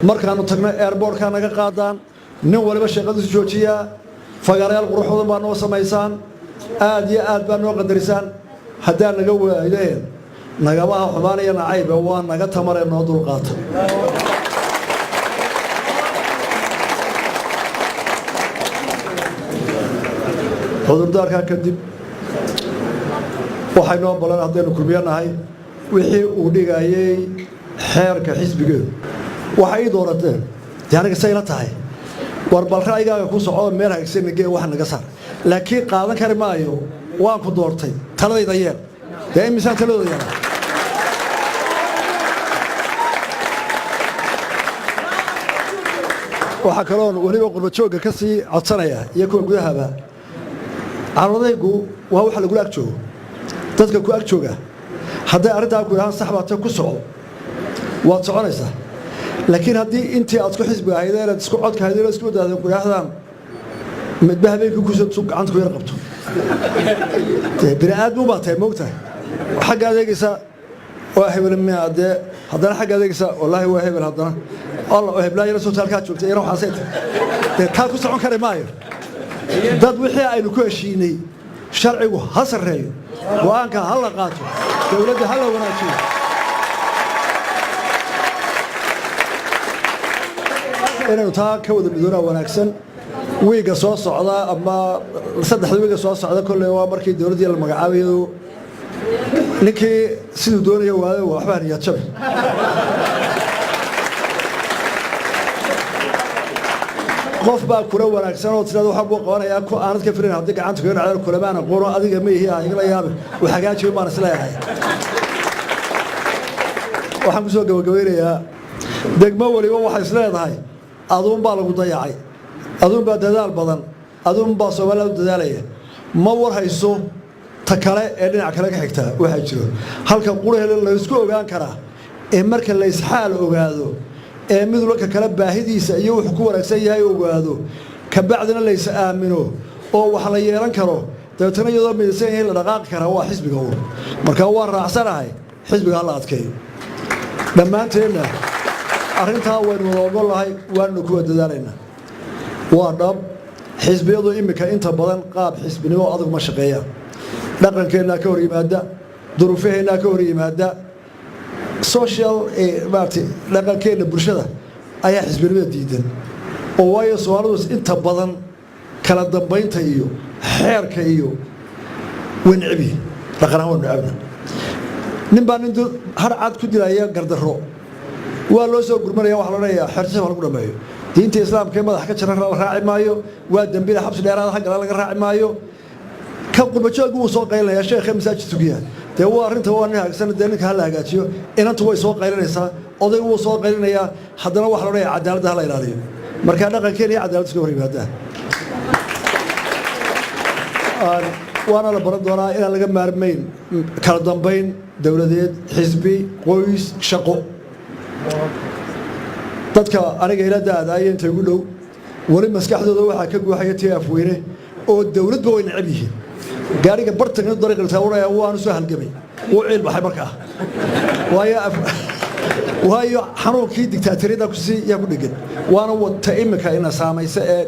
markaanu tagno airportka naga qaadaan nin waliba shaqadiisu joojiyaa fagaarayaal quruxoodan baa noo samaysaan aad iyo aad baa noo qadarisaan haddaa naga waayeen nagabaha xumaanaya nacayba waa naga tamaree noo dulqaata cudurdaarkaa kadib waxay noo balan haddaynu kulmiyanahay wixii uu dhigayay xeerka xisbigeedu waxay ii doorateen dee aniga sayla tahay war bal ra'yigaaga ku soco meel hagsanigee wax naga saar laakiin qaadan kari maayo waan ku doortay taladayda yeel dee imisaan taladooda yeela waxaa kaloon weliba qurbajoogga ka sii codsanaya iyo kuwa gudahaba carwadaygu waa waxa lagula ag joogo dadka ku ag jooga hadday arrintaa ku yidhahaan sax baata ku soco waad soconaysaa laakiin haddii intii aad isku xisbiga ahayd inaad isku codka ahayd inaad isku wadaadeen ku yidhaahdaan midba habeenkii kusoo gacanta ku yar qabto bini aadmu baa tahay moogtahay xagga adeegaysa waa hebel miya dee haddana xagga adeegaysa wallaahi waa hebel haddana alla oo heblaayana soo taalkaa joogtay ina waxaasay tahay dee taa ku socon kari maayo dad wixii aynu ku heshiinay sharcigu ha sarreeyo go'aanka ha la qaato dowladda ha la wanaajiyo inaynu taa ka wada midoonaa wanaagsan wiiga soo socda ama saddexda wiiga soo socda kolley waa markii dowladdii la magacaabayo ninkii siduu doonaya waayo waxbaa niyad jabi qof baa kula wanaagsan oo tirada waxa buu qabanayaa ku aanad ka firin haddii gacanta ku dhacdo kulamaan aqoon adiga ma yihiin igala yaab waxa hagaajiyo maan isleeyahay waxaan ku soo gabagabeynayaa degmo waliba waxa isleedahay aduun baa lagu dayacay aduun baa dadaal badan aduun baa Soomaaliland dadaalaya ma war hayso ta kale ee dhinac kale ka xigta waxa jiro halka quraheela la isku ogaan karaa ee marka la isxaal ogaado ee mid walba kala baahidiisa iyo wax ku wanaagsan yahay ogaado ka bacdina la is aamino oo wax la yeelan karo dadana iyadoo midaysan yahay la dhaqaaqi kara waa xisbiga uu marka waa raacsanahay xisbiga la adkeeyo dhammaanteena arrintaa waynu wada ogolahay waanu ku dadaalayna waa dhab xisbiyadu imika inta badan qaab xisbinimo adag ma shaqeeya dhaqankeena ka hor yimaada duruufaheena ka hor yimaada social dhaqankeena bulshada ayaa xisbinimada diidan oo waayo Soomaalidu inta badan kala dambeynta iyo xeerka iyo wanci dhaqanaha wanci nin baa nin har cad ku dilaya gardaro waa loo soo gurmanaya wax la leeyahay xirsi lagu dhameeyo diinta islaamka madax ka jiran la raaci maayo waa dambiil xabsi dheeraad xaq laga raaci maayo ka qurbajoog uu soo qeylaya sheekh masaajid tugiya dee waa arrinta waa nin hagsan ninka la hagaajiyo inanta way soo qeylinaysaa oday uu soo qeylinaya haddana wax la leeyahay cadaalad la ilaaliyo marka dhaqankeena iyo cadaalad isku horyimaadaan waana la baran doonaa in laga maarmayn kala dambeyn dawladeed xisbi qoys shaqo dadka aniga ila daadaya inta ugu dhow wali maskaxdooda waxa ka guuxaya TF weyne oo dawladba way nacab yihiin gaariga bartanka dariiqada taawraya waan soo halgamay oo ceel baxay markaa waayo xanuunkii dictatoriyada ku sii yaa ku dhigan waana wata imika ina saamaysa ee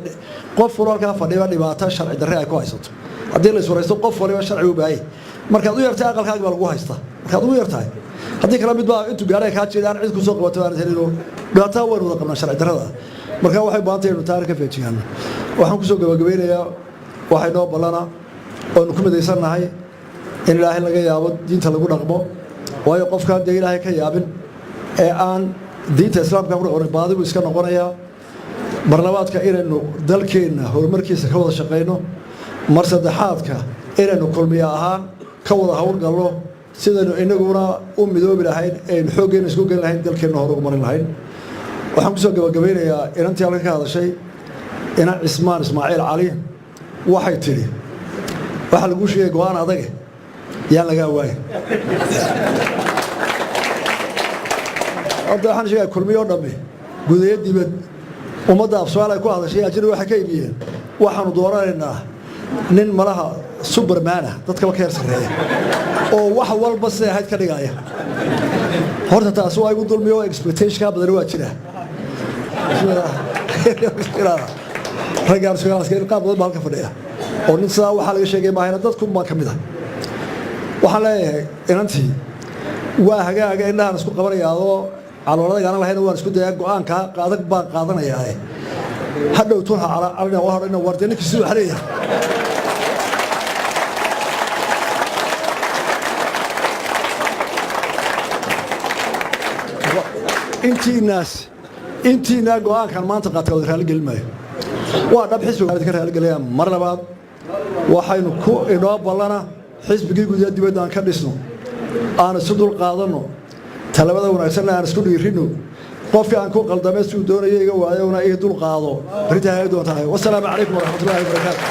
qof walaalka fadhiba dhibaato sharci darre ay ku haysato haddii la iswaraysto qof waliba sharci u baahay markaad u yartay aqalkaaga baa lagu haystaa markaad u yartay haddii kala mid baa intuu gaaray ka jeedaan cid ku soo qabato aan helino dhibaato weyn wada qabna sharci darrada marka waxay baantay inuu taariikh ka feejiyaan waxaan ku soo gabagabeynayaa waxay noo balana oo ku midaysanahay in ilaahay laga yaabo diinta lagu dhaqmo waayo qofka hadii ilaahay ka yaabin ee aan diinta islaamka ku dhaqmo baadibu iska noqonaya barnaamijka inaynu dalkeena horumarkiisa ka wada shaqeyno mar saddexaadka inaynu kulmiya ahaan ka wada hawlgalno sidaynu inaguna u midoobi lahayn ee xooggeena isku gal lahayn dalkeena hor ugu marin lahayn waxaan ku soo gabagabeynayaa inantii halka ka hadashay ina Ismaan Ismaaciil Cali waxay tiri waxa lagu sheegay go'aan adag yaa laga waayay hadda waxaan sheegay kulmiyo dhamme gudaheed dibad ummadda Soomaaliya ku hadashay ajir waxa ka iibiyeen waxaanu dooranaynaa nin malaha superman dadka ka heer sareeya oo wax walba saahid ka dhigaya horta taas waa igu dulmiyo expectation ka badan waa jira raggaan su'aalaskeen qaab badan baa halka fadhiya oo nin sidaa waxaa laga sheegay maahayna dadku baa ka mid ah waxaan leeyahay inantii waa hagaaga indhahan isku qabanayaadoo calooladagaan lahayna waan isku dayaa go'aanka adag baan qaadanayaa hadhow tun ha calina waa horena warde ninkii siduu xareeya intiina go'aankan maanta qaadka wada raali gelin maayo waa dhab xisbiga ka raali gelaya mar labaad waxaynu ku inoo ballana xisbigii gudaha dibadda aan ka dhisno aan isu dul qaadanno talabada wanaagsanna aan isku dhiirino qofkii aan ku qaldamay siduu doonaya iga waayona ii dul qaado berita hay doontahay wassalaamu calaykum waraxmatullaahi wabarakaatu